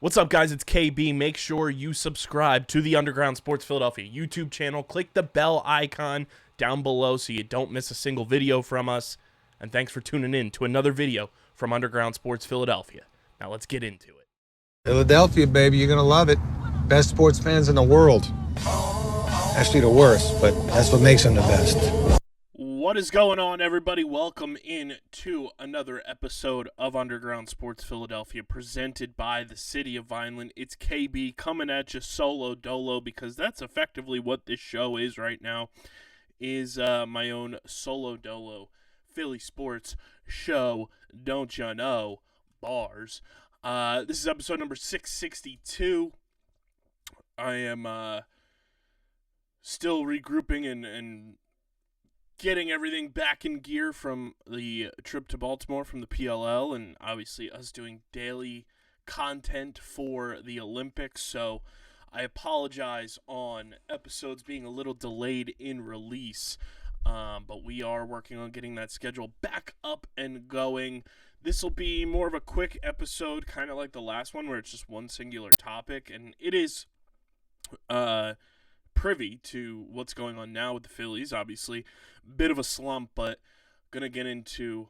What's up, guys? It's KB. Make sure you subscribe to the Underground Sports Philadelphia YouTube channel. Click the bell icon down below so you don't miss a single video from us. And thanks for tuning in to another video from Underground Sports Philadelphia. Now let's get into it. Philadelphia, baby, you're going to love it. Best sports fans in the world. Actually, the worst, but that's what makes them the best. What is going on, everybody? Welcome in to another episode of Underground Sports Philadelphia, presented by the City of Vineland. It's KB coming at you solo dolo, because that's effectively what this show is right now, is my own solo dolo Philly sports show. Don't ya know? Bars. This is episode number 662. I am still regrouping and getting everything back in gear from the trip to Baltimore from the PLL, and obviously us doing daily content for the Olympics. So I apologize on episodes being a little delayed in release, but we are working on getting that schedule back up and going. This will be more of a quick episode, kind of like the last one, where it's just one singular topic, and it is privy to what's going on now with the Phillies. Obviously, bit of a slump, but gonna get into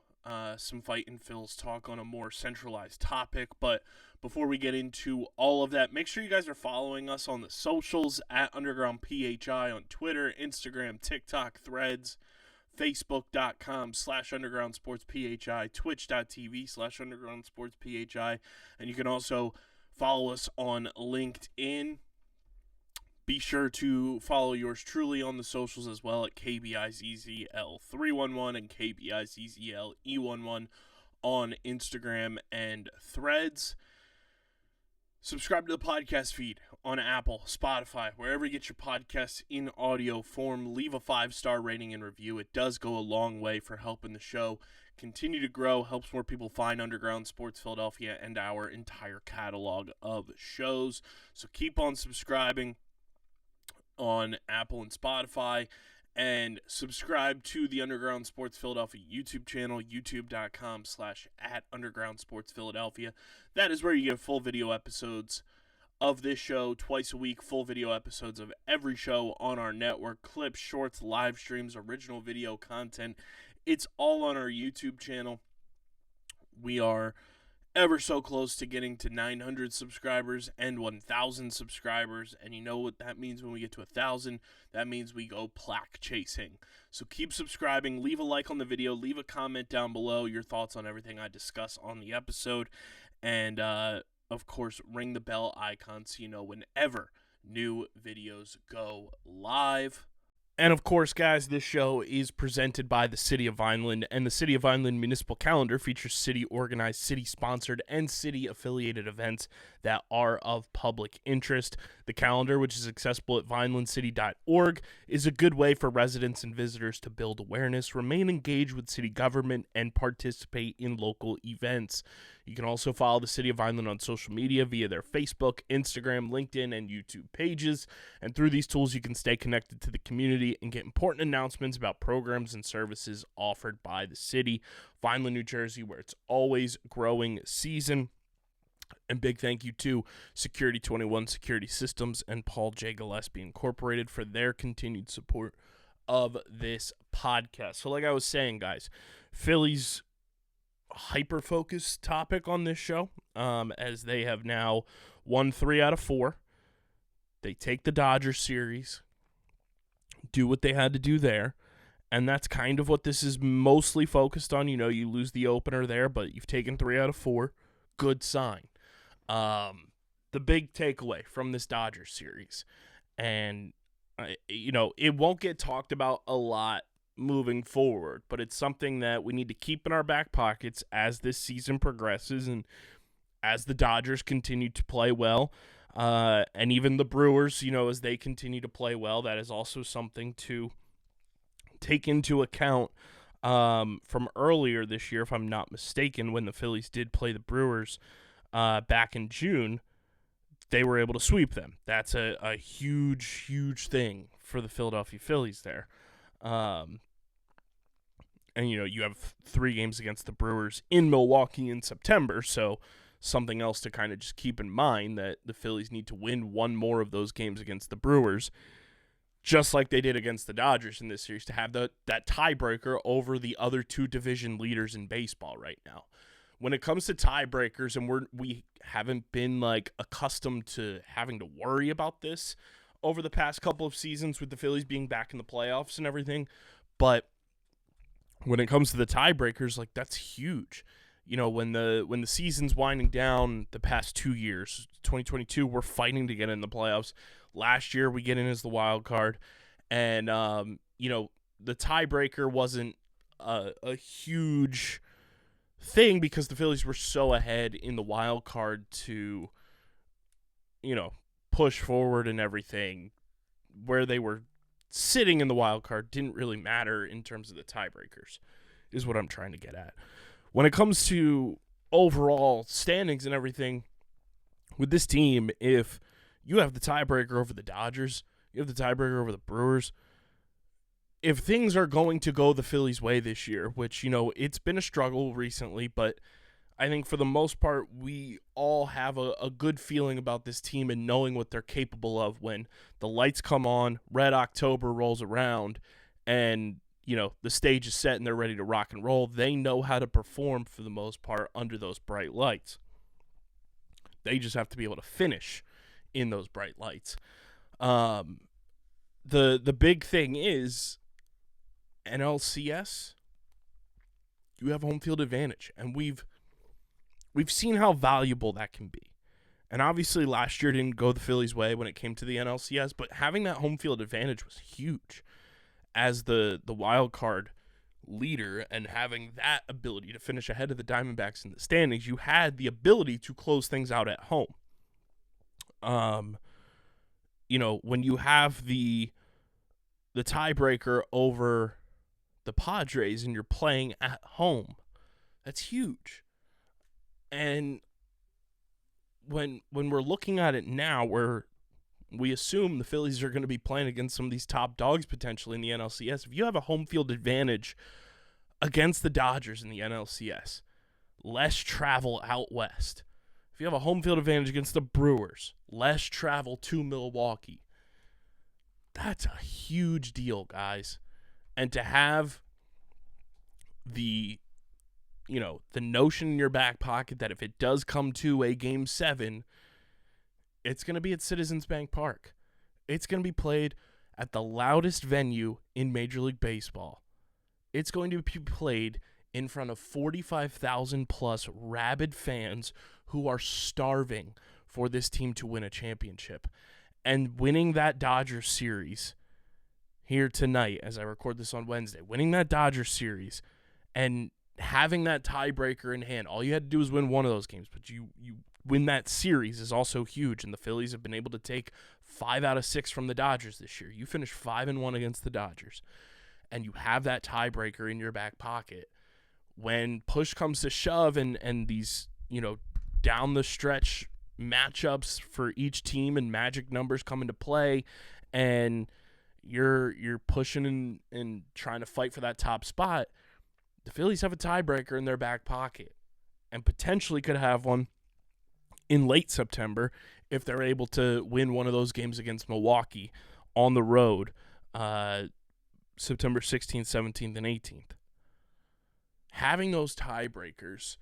some Fight and Phil's talk on a more centralized topic. But before we get into all of that, make sure you guys are following us on the socials at Underground PHI on Twitter, Instagram, TikTok, Threads, Facebook.com/UndergroundSportsPHI, Twitch.tv/UndergroundSportsPHI, and you can also follow us on LinkedIn. Be sure to follow yours truly on the socials as well at KBIZZL311 and KBIZZLE11 on Instagram and Threads. Subscribe to the podcast feed on Apple, Spotify, wherever you get your podcasts in audio form. Leave a 5-star rating and review. It does go a long way for helping the show continue to grow, helps more people find Underground Sports Philadelphia and our entire catalog of shows. So keep on subscribing on Apple and Spotify, and subscribe to the Underground Sports Philadelphia YouTube channel, youtube.com/@UndergroundSportsPhiladelphia. That is where you get full video episodes of this show twice a week, full video episodes of every show on our network, clips, shorts, live streams, original video content. It's all on our YouTube channel. We are ever so close to getting to 900 subscribers and 1,000 subscribers, and you know what that means when we get to 1,000? That means we go plaque chasing. So keep subscribing, leave a like on the video, leave a comment down below, your thoughts on everything I discuss on the episode, and of course, ring the bell icon so you know whenever new videos go live. And of course, guys, this show is presented by the City of Vineland, and the City of Vineland Municipal Calendar features city-organized, city-sponsored, and city-affiliated events that are of public interest. The calendar, which is accessible at vinelandcity.org, is a good way for residents and visitors to build awareness, remain engaged with city government, and participate in local events. You can also follow the City of Vineland on social media via their Facebook, Instagram, LinkedIn, and YouTube pages. And through these tools, you can stay connected to the community and get important announcements about programs and services offered by the city. Vineland, New Jersey, where it's always growing season. And big thank you to Security 21 Security Systems and Paul J. Gillespie Incorporated for their continued support of this podcast. So like I was saying, guys, Phillies hyper-focused topic on this show, as they have now won 3 out of 4. They take the Dodgers series, do what they had to do there, and that's kind of what this is mostly focused on. You know, you lose the opener there, but you've taken 3 out of 4. Good sign. The big takeaway from this Dodgers series, and it won't get talked about a lot moving forward, but it's something that we need to keep in our back pockets as this season progresses and as the Dodgers continue to play well, and even the Brewers, as they continue to play well. That is also something to take into account from earlier this year, if I'm not mistaken, when the Phillies did play the Brewers back in June. They were able to sweep them. That's a huge, huge thing for the Philadelphia Phillies there. And, you have 3 games against the Brewers in Milwaukee in September, so something else to kind of just keep in mind, that the Phillies need to win one more of those games against the Brewers, just like they did against the Dodgers in this series, to have that tiebreaker over the other two division leaders in baseball right now. When it comes to tiebreakers, and we haven't been like accustomed to having to worry about this over the past couple of seasons with the Phillies being back in the playoffs and everything, but when it comes to the tiebreakers, like, that's huge. You know, when the season's winding down the past 2 years, 2022, we're fighting to get in the playoffs. Last year, we get in as the wild card, and you know, the tiebreaker wasn't a huge thing because the Phillies were so ahead in the wild card to, you know, push forward and everything. Where they were sitting in the wild card didn't really matter in terms of the tiebreakers, is what I'm trying to get at. When it comes to overall standings and everything, with this team, if you have the tiebreaker over the Dodgers, you have the tiebreaker over the Brewers, if things are going to go the Phillies' way this year, which, you know, it's been a struggle recently, but I think for the most part, we all have a good feeling about this team and knowing what they're capable of when the lights come on, Red October rolls around, and, you know, the stage is set and they're ready to rock and roll. They know how to perform for the most part under those bright lights. They just have to be able to finish in those bright lights. The big thing is NLCS, you have home field advantage, and we've seen how valuable that can be. And obviously last year didn't go the Phillies' way when it came to the NLCS, but having that home field advantage was huge as the wild card leader, and having that ability to finish ahead of the Diamondbacks in the standings. You had the ability to close things out at home. You know, when you have the tiebreaker over the Padres and you're playing at home, that's huge. And when we're looking at it now, where we assume the Phillies are going to be playing against some of these top dogs potentially in the NLCS, if you have a home field advantage against the Dodgers in the NLCS, less travel out west. If you have a home field advantage against the Brewers, less travel to Milwaukee. That's a huge deal, guys. And to have the notion in your back pocket that if it does come to a Game 7, it's going to be at Citizens Bank Park. It's going to be played at the loudest venue in Major League Baseball. It's going to be played in front of 45,000 plus rabid fans who are starving for this team to win a championship. And winning that Dodgers series here tonight, as I record this on Wednesday, winning that Dodgers series and having that tiebreaker in hand, all you had to do is win one of those games, but you win that series is also huge, and the Phillies have been able to take 5 out of 6 from the Dodgers this year. You finished 5-1 against the Dodgers, and you have that tiebreaker in your back pocket. When push comes to shove and these, down the stretch matchups for each team and magic numbers come into play, and you're pushing and trying to fight for that top spot, the Phillies have a tiebreaker in their back pocket and potentially could have one in late September if they're able to win one of those games against Milwaukee on the road, September 16th, 17th, and 18th. Having those tiebreakers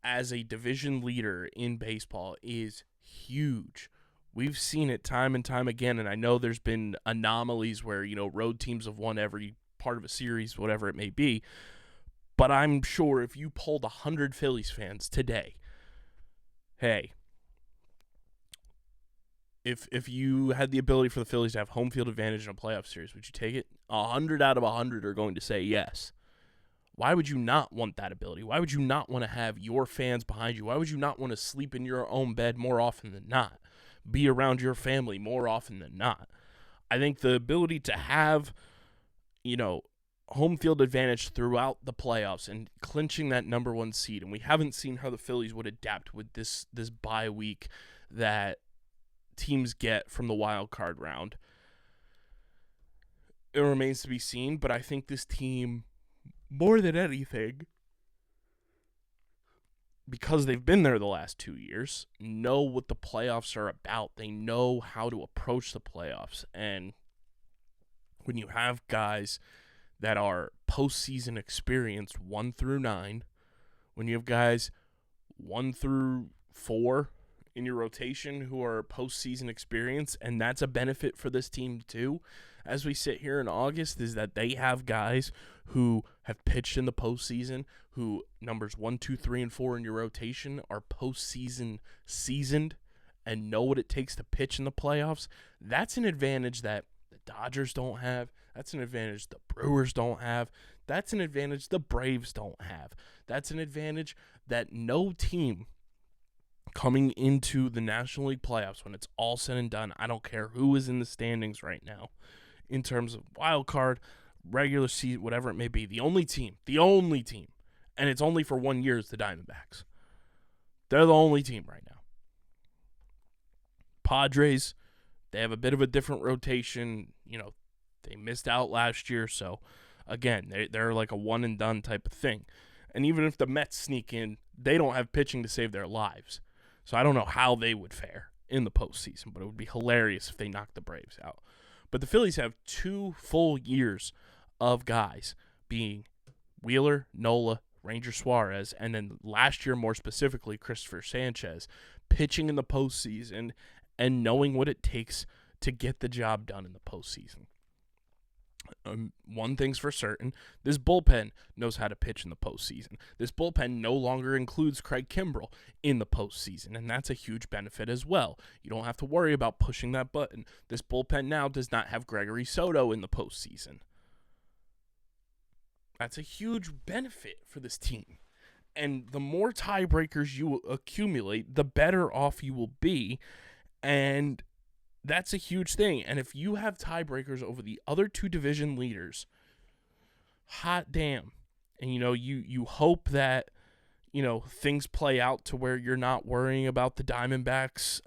as a division leader in baseball is huge. We've seen it time and time again, and I know there's been anomalies where, road teams have won every part of a series, whatever it may be. But I'm sure if you polled 100 Phillies fans today, hey, if you had the ability for the Phillies to have home field advantage in a playoff series, would you take it? 100 out of 100 are going to say yes. Why would you not want that ability? Why would you not want to have your fans behind you? Why would you not want to sleep in your own bed more often than not? Be around your family more often than not? I think the ability to have, home field advantage throughout the playoffs and clinching that number 1 seed, and we haven't seen how the Phillies would adapt with this bye week that teams get from the wild card round. It remains to be seen, but I think this team, more than anything, because they've been there the last 2 years, know what the playoffs are about. They know how to approach the playoffs. And when you have guys that are postseason experienced 1 through 9, when you have guys 1 through 4 in your rotation who are postseason experienced, and that's a benefit for this team too, as we sit here in August, is that they have guys who have pitched in the postseason, who numbers 1, 2, 3, and 4 in your rotation are postseason seasoned and know what it takes to pitch in the playoffs. That's an advantage that the Dodgers don't have. That's an advantage the Brewers don't have. That's an advantage the Braves don't have. That's an advantage that no team coming into the National League playoffs, when it's all said and done, I don't care who is in the standings right now, in terms of wild card, regular season, whatever it may be, the only team, and it's only for 1 year, is the Diamondbacks. They're the only team right now. Padres, they have a bit of a different rotation. They missed out last year, so again, they're like a one and done type of thing. And even if the Mets sneak in, they don't have pitching to save their lives. So I don't know how they would fare in the postseason, but it would be hilarious if they knocked the Braves out. But the Phillies have 2 full years of guys being Wheeler, Nola, Ranger Suarez, and then last year more specifically Christopher Sanchez, pitching in the postseason and knowing what it takes to get the job done in the postseason. One thing's for certain, this bullpen knows how to pitch in the postseason. This bullpen no longer includes Craig Kimbrell in the postseason, and that's a huge benefit as well. You don't have to worry about pushing that button. This bullpen now does not have Gregory Soto in the postseason. That's a huge benefit for this team. And the more tiebreakers you accumulate, the better off you will be, and that's a huge thing. And if you have tiebreakers over the other 2 division leaders, hot damn. And, you hope that, things play out to where you're not worrying about the Diamondbacks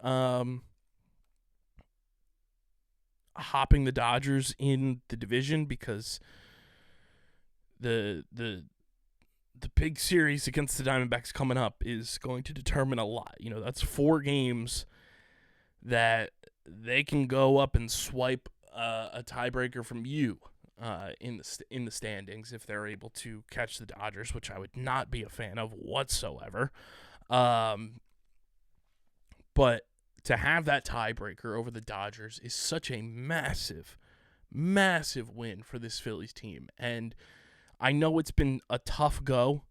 hopping the Dodgers in the division, because the big series against the Diamondbacks coming up is going to determine a lot. That's 4 games that they can go up and swipe a tiebreaker from you in the standings if they're able to catch the Dodgers, which I would not be a fan of whatsoever. But to have that tiebreaker over the Dodgers is such a massive, massive win for this Phillies team. And I know it's been a tough go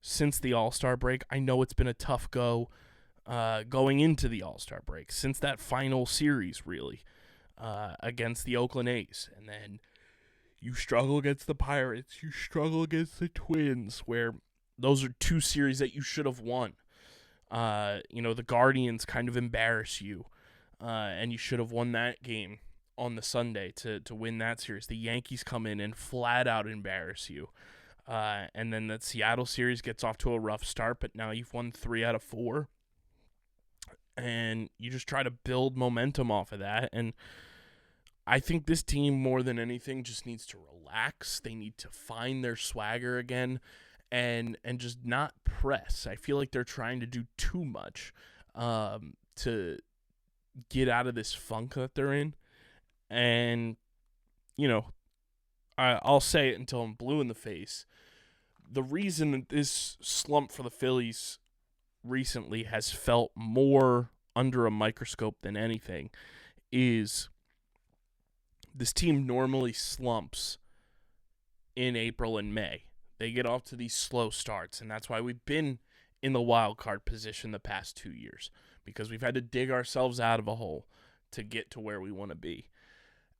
since the All-Star break. I know it's been a tough go going into the All-Star break, since that final series, really, against the Oakland A's. And then you struggle against the Pirates, you struggle against the Twins, where those are 2 series that you should have won. The Guardians kind of embarrass you, and you should have won that game on the Sunday to win that series. The Yankees come in and flat out embarrass you. And then that Seattle series gets off to a rough start, but now you've won 3 out of 4. And you just try to build momentum off of that. And I think this team, more than anything, just needs to relax. They need to find their swagger again and just not press. I feel like they're trying to do too much to get out of this funk that they're in. And, I'll say it until I'm blue in the face. The reason that this slump for the Phillies recently has felt more under a microscope than anything is this team normally slumps in April and May. They get off to these slow starts, and that's why we've been in the wild card position the past 2 years, because we've had to dig ourselves out of a hole to get to where we want to be.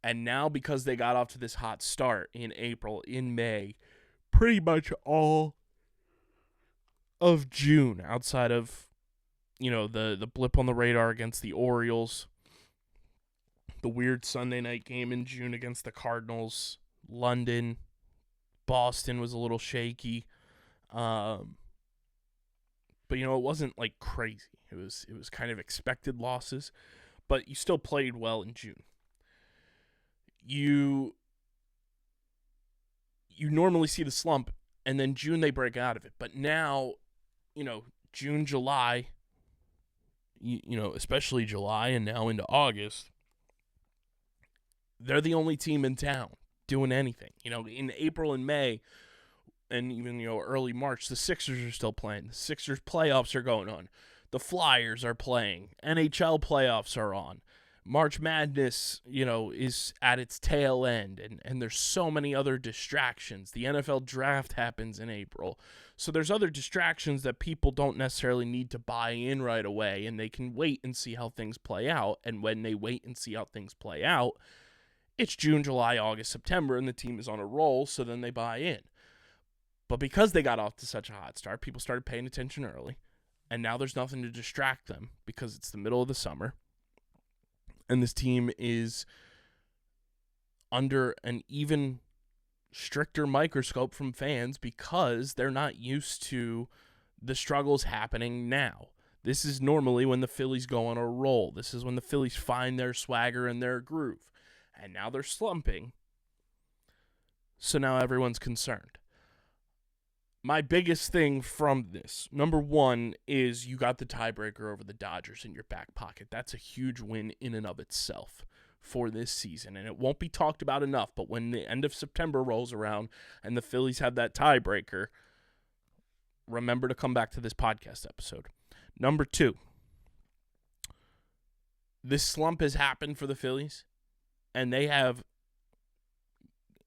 And now, because they got off to this hot start in April, in May, pretty much all of June, outside of, the blip on the radar against the Orioles, the weird Sunday night game in June against the Cardinals, London, Boston was a little shaky. But, it wasn't like crazy. It was kind of expected losses, but you still played well in June. You normally see the slump, and then June they break out of it. But now, June, July, especially July and now into August, they're the only team in town doing anything. In April and May and even, early March, the Sixers are still playing. The Sixers playoffs are going on. The Flyers are playing. NHL playoffs are on. March Madness, is at its tail end, and there's so many other distractions. The NFL draft happens in April. So there's other distractions that people don't necessarily need to buy in right away, and they can wait and see how things play out. And when they wait and see how things play out, it's June, July, August, September, and the team is on a roll, so then they buy in. But because they got off to such a hot start, people started paying attention early, and now there's nothing to distract them because it's the middle of the summer. And this team is under an even stricter microscope from fans because they're not used to the struggles happening now. This is normally when the Phillies go on a roll. This is when the Phillies find their swagger and their groove. And now they're slumping. So now everyone's concerned. My biggest thing from this, number one, is you got the tiebreaker over the Dodgers in your back pocket. That's a huge win in and of itself for this season, and it won't be talked about enough, but when the end of September rolls around and the Phillies have that tiebreaker, remember to come back to this podcast episode. Number two, this slump has happened for the Phillies, and they have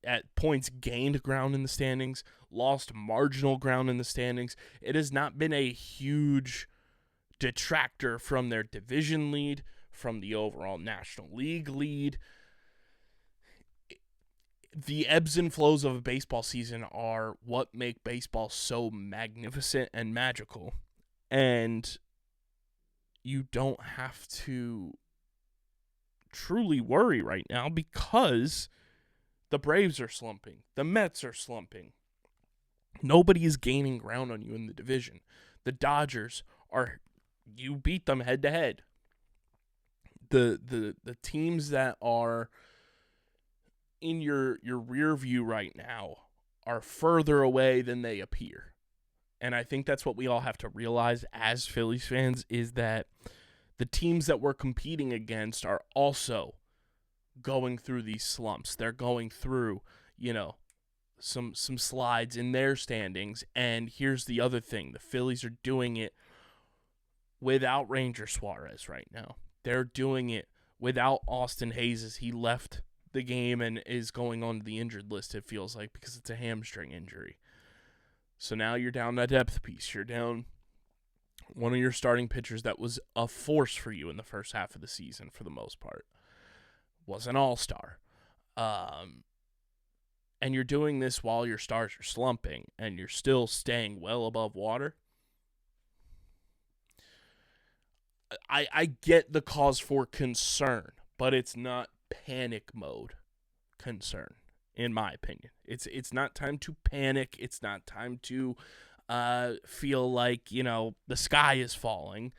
at points gained ground in the standings, lost marginal ground in the standings. It has not been a huge detractor from their division lead, from the overall National League lead. The ebbs and flows of a baseball season are what make baseball so magnificent and magical. And you don't have to truly worry right now because the Braves are slumping. The Mets are slumping. Nobody is gaining ground on you in the division. The Dodgers you beat them head to head. The teams that are in your rear view right now are further away than they appear. And I think that's what we all have to realize as Phillies fans is that the teams that we're competing against are also going through these slumps. They're going through, some slides in their standings. And here's the other thing. The Phillies are doing it without Ranger Suarez right now. They're doing it without Austin Hayes as he left the game and is going on to the injured list, it feels like, because it's a hamstring injury. So now you're down that depth piece. You're down one of your starting pitchers that was a force for you in the first half of the season for the most part. Was an all-star. And you're doing this while your stars are slumping and you're still staying well above water. I get the cause for concern, but it's not panic mode concern, in my opinion. It's not time to panic. It's not time to feel like, the sky is falling.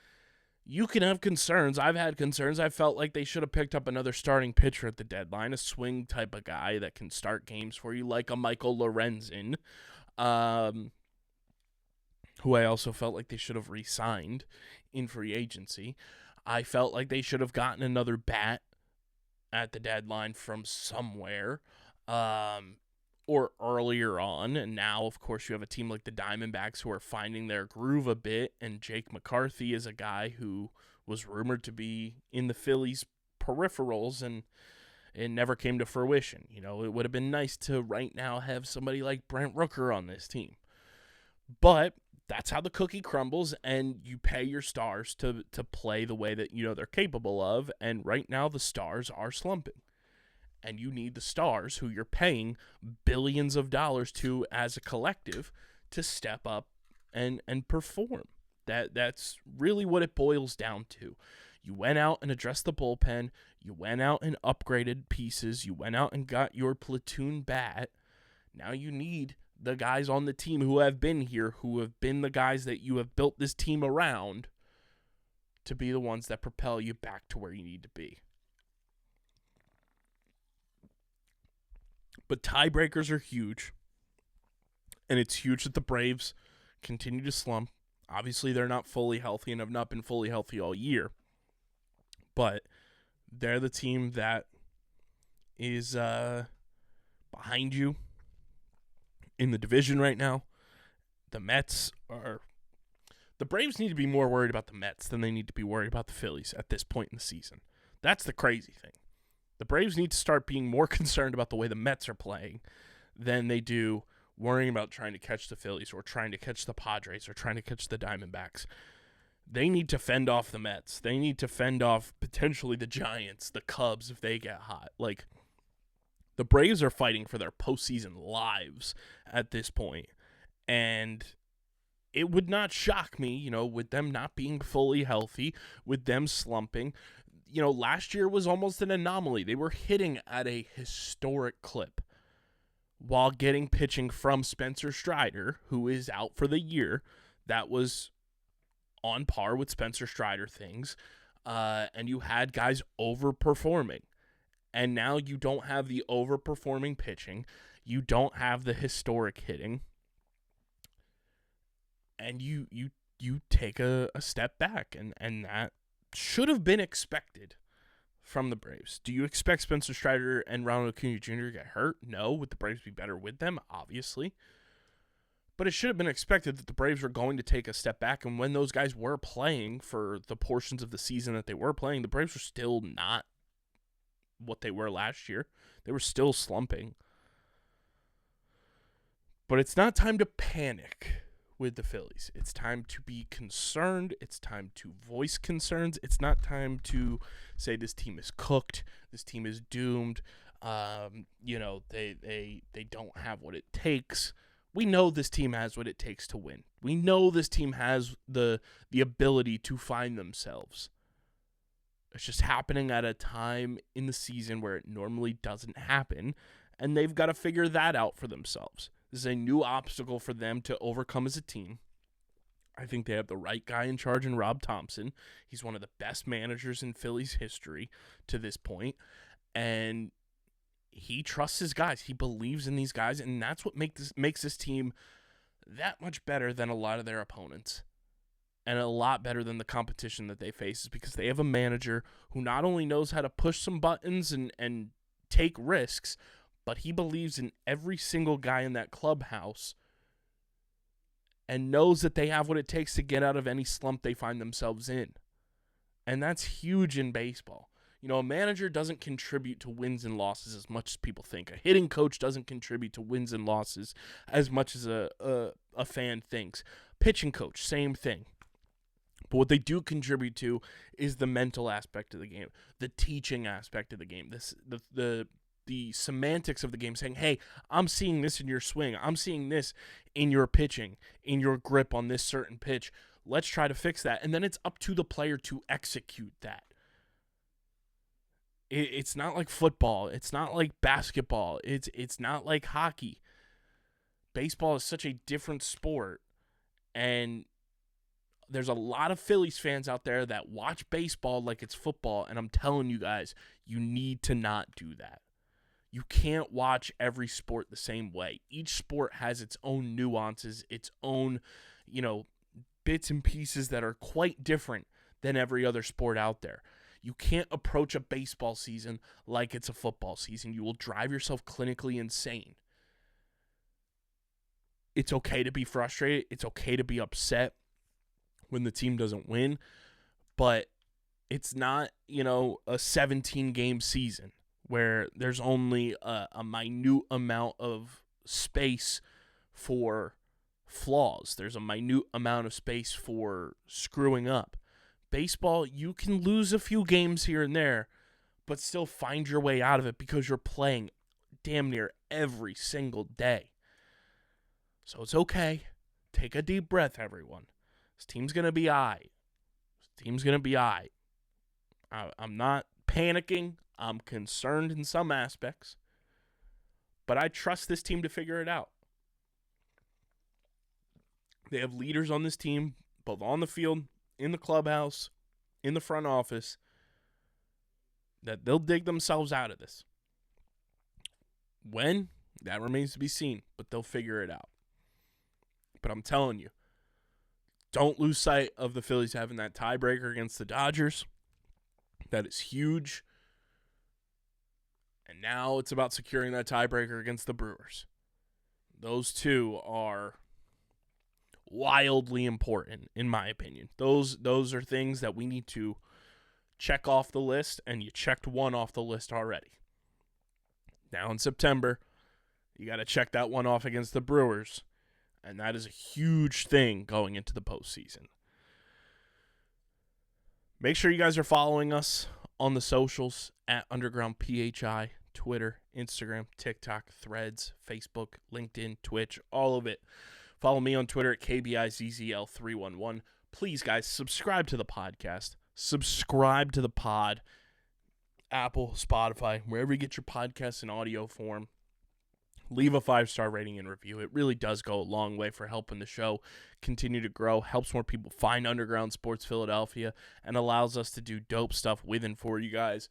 You can have concerns. I've had concerns. I felt like they should have picked up another starting pitcher at the deadline, a swing type of guy that can start games for you, like a Michael Lorenzen, who I also felt like they should have re-signed in free agency. I felt like they should have gotten another bat at the deadline from somewhere, or earlier on. And now, of course, you have a team like the Diamondbacks who are finding their groove a bit, and Jake McCarthy is a guy who was rumored to be in the Phillies' peripherals, and it never came to fruition. It would have been nice to right now have somebody like Brent Rooker on this team. But that's how the cookie crumbles, and you pay your stars to play the way that they're capable of, and right now the stars are slumping. And you need the stars, who you're paying billions of dollars to as a collective, to step up and perform. That's really what it boils down to. You went out and addressed the bullpen. You went out and upgraded pieces. You went out and got your platoon bat. Now you need the guys on the team who have been here, who have been the guys that you have built this team around, to be the ones that propel you back to where you need to be. But tiebreakers are huge, and it's huge that the Braves continue to slump. Obviously, they're not fully healthy and have not been fully healthy all year. But they're the team that is behind you in the division right now. The Braves need to be more worried about the Mets than they need to be worried about the Phillies at this point in the season. That's the crazy thing. The Braves need to start being more concerned about the way the Mets are playing than they do worrying about trying to catch the Phillies or trying to catch the Padres or trying to catch the Diamondbacks. They need to fend off the Mets. They need to fend off potentially the Giants, the Cubs if they get hot. Like, the Braves are fighting for their postseason lives at this point. And it would not shock me, with them not being fully healthy, with them slumping. Last year was almost an anomaly. They were hitting at a historic clip while getting pitching from Spencer Strider, who is out for the year. That was on par with Spencer Strider things. And you had guys overperforming. And now you don't have the overperforming pitching. You don't have the historic hitting. And you take a step back. And that should have been expected from the Braves. Do you expect Spencer Strider and Ronald Acuna Jr. to get hurt? No. Would the Braves be better with them? Obviously. But it should have been expected that the Braves were going to take a step back. And when those guys were playing for the portions of the season that they were playing, the Braves were still not what they were last year. They were still slumping. But it's not time to panic with the Phillies. It's time to be concerned. It's time to voice concerns. It's not time to say this team is cooked. This team is doomed. They don't have what it takes. We know this team has what it takes to win. We know this team has the ability to find themselves. It's just happening at a time in the season where it normally doesn't happen, and they've got to figure that out for themselves. This is a new obstacle for them to overcome as a team. I think they have the right guy in charge in Rob Thompson. He's one of the best managers in Phillies history to this point, and he trusts his guys. He believes in these guys, and that's what makes this team that much better than a lot of their opponents and a lot better than the competition that they face, is because they have a manager who not only knows how to push some buttons and take risks, but he believes in every single guy in that clubhouse and knows that they have what it takes to get out of any slump they find themselves in. And that's huge in baseball. A manager doesn't contribute to wins and losses as much as people think. A hitting coach doesn't contribute to wins and losses as much as a fan thinks. Pitching coach, same thing. But what they do contribute to is the mental aspect of the game, the teaching aspect of the game, the semantics of the game, saying, hey, I'm seeing this in your swing. I'm seeing this in your pitching, in your grip on this certain pitch. Let's try to fix that. And then it's up to the player to execute that. It's not like football. It's not like basketball. It's not like hockey. Baseball is such a different sport. And there's a lot of Phillies fans out there that watch baseball like it's football. And I'm telling you guys, you need to not do that. You can't watch every sport the same way. Each sport has its own nuances, its own, bits and pieces that are quite different than every other sport out there. You can't approach a baseball season like it's a football season. You will drive yourself clinically insane. It's okay to be frustrated. It's okay to be upset when the team doesn't win. But it's not, a 17-game season where there's only a minute amount of space for flaws. There's a minute amount of space for screwing up. Baseball, you can lose a few games here and there, but still find your way out of it because you're playing damn near every single day. So it's okay. Take a deep breath, everyone. This team's going to be all right. I'm not panicking. I'm concerned in some aspects, but I trust this team to figure it out. They have leaders on this team, both on the field, in the clubhouse, in the front office, that they'll dig themselves out of this. When? That remains to be seen, but they'll figure it out. But I'm telling you, Don't lose sight of the Phillies having that tiebreaker against the Dodgers. That is huge. And now it's about securing that tiebreaker against the Brewers. Those two are wildly important, in my opinion. Those are things that we need to check off the list, and you checked one off the list already. Now in September, you got to check that one off against the Brewers, and that is a huge thing going into the postseason. Make sure you guys are following us on the socials at Underground PHI, Twitter, Instagram, TikTok, Threads, Facebook, LinkedIn, Twitch, all of it. Follow me on Twitter at KBIZZL311. Please, guys, subscribe to the podcast. Subscribe to the pod. Apple, Spotify, wherever you get your podcasts in audio form. Leave a 5-star rating and review. It really does go a long way for helping the show continue to grow, helps more people find Underground Sports Philadelphia, and allows us to do dope stuff with and for you guys.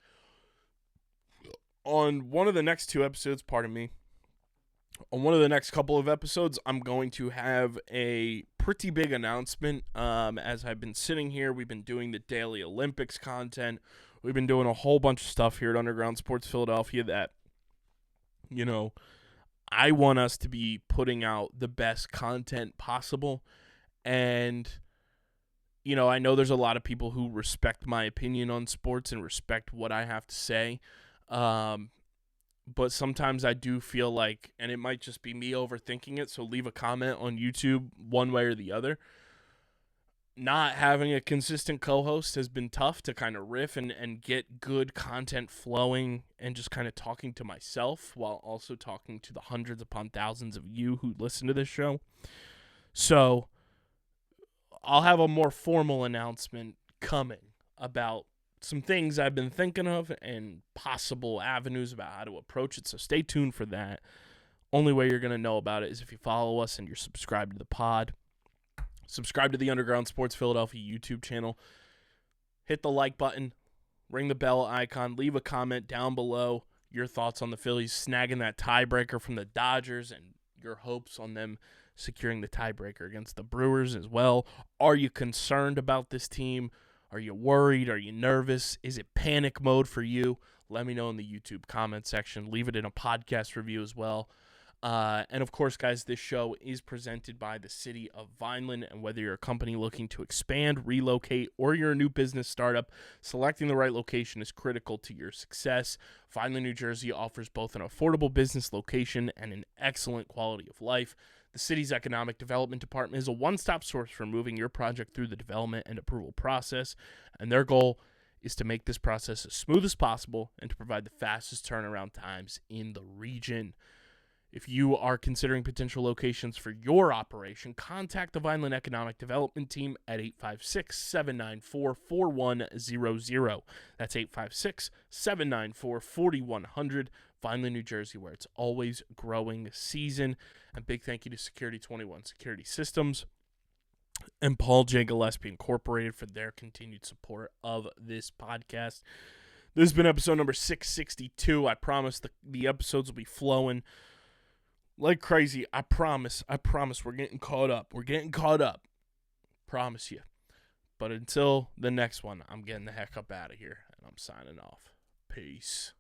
On one of the next two episodes, on one of the next couple of episodes, I'm going to have a pretty big announcement. As I've been sitting here, we've been doing the daily Olympics content. We've been doing a whole bunch of stuff here at Underground Sports Philadelphia that, I want us to be putting out the best content possible. And, I know there's a lot of people who respect my opinion on sports and respect what I have to say. But sometimes I do feel like, and it might just be me overthinking it, so leave a comment on YouTube one way or the other. Not having a consistent co-host has been tough to kind of riff and get good content flowing and just kind of talking to myself while also talking to the hundreds upon thousands of you who listen to this show. So I'll have a more formal announcement coming about some things I've been thinking of and possible avenues about how to approach it. So stay tuned for that. Only way you're going to know about it is if you follow us and you're subscribed to the pod. Subscribe to the Underground Sports Philadelphia YouTube channel. Hit the like button. Ring the bell icon. Leave a comment down below. Your thoughts on the Phillies snagging that tiebreaker from the Dodgers and your hopes on them securing the tiebreaker against the Brewers as well. Are you concerned about this team? Are you worried? Are you nervous? Is it panic mode for you? Let me know in the YouTube comment section. Leave it in a podcast review as well. And of course, guys, this show is presented by the city of Vineland, and whether you're a company looking to expand, relocate, or you're a new business startup, selecting the right location is critical to your success. Vineland, New Jersey offers both an affordable business location and an excellent quality of life. The city's economic development department is a one-stop source for moving your project through the development and approval process, and their goal is to make this process as smooth as possible and to provide the fastest turnaround times in the region. If you are considering potential locations for your operation, contact the Vineland Economic Development Team at 856-794-4100. That's 856-794-4100. Vineland, New Jersey, where it's always growing season. And big thank you to Security 21 Security Systems and Paul J. Gillespie Incorporated for their continued support of this podcast. This has been episode number 662. I promise the episodes will be flowing like crazy. I promise. We're getting caught up. Promise you. But until the next one, I'm getting the heck up out of here, and I'm signing off. Peace.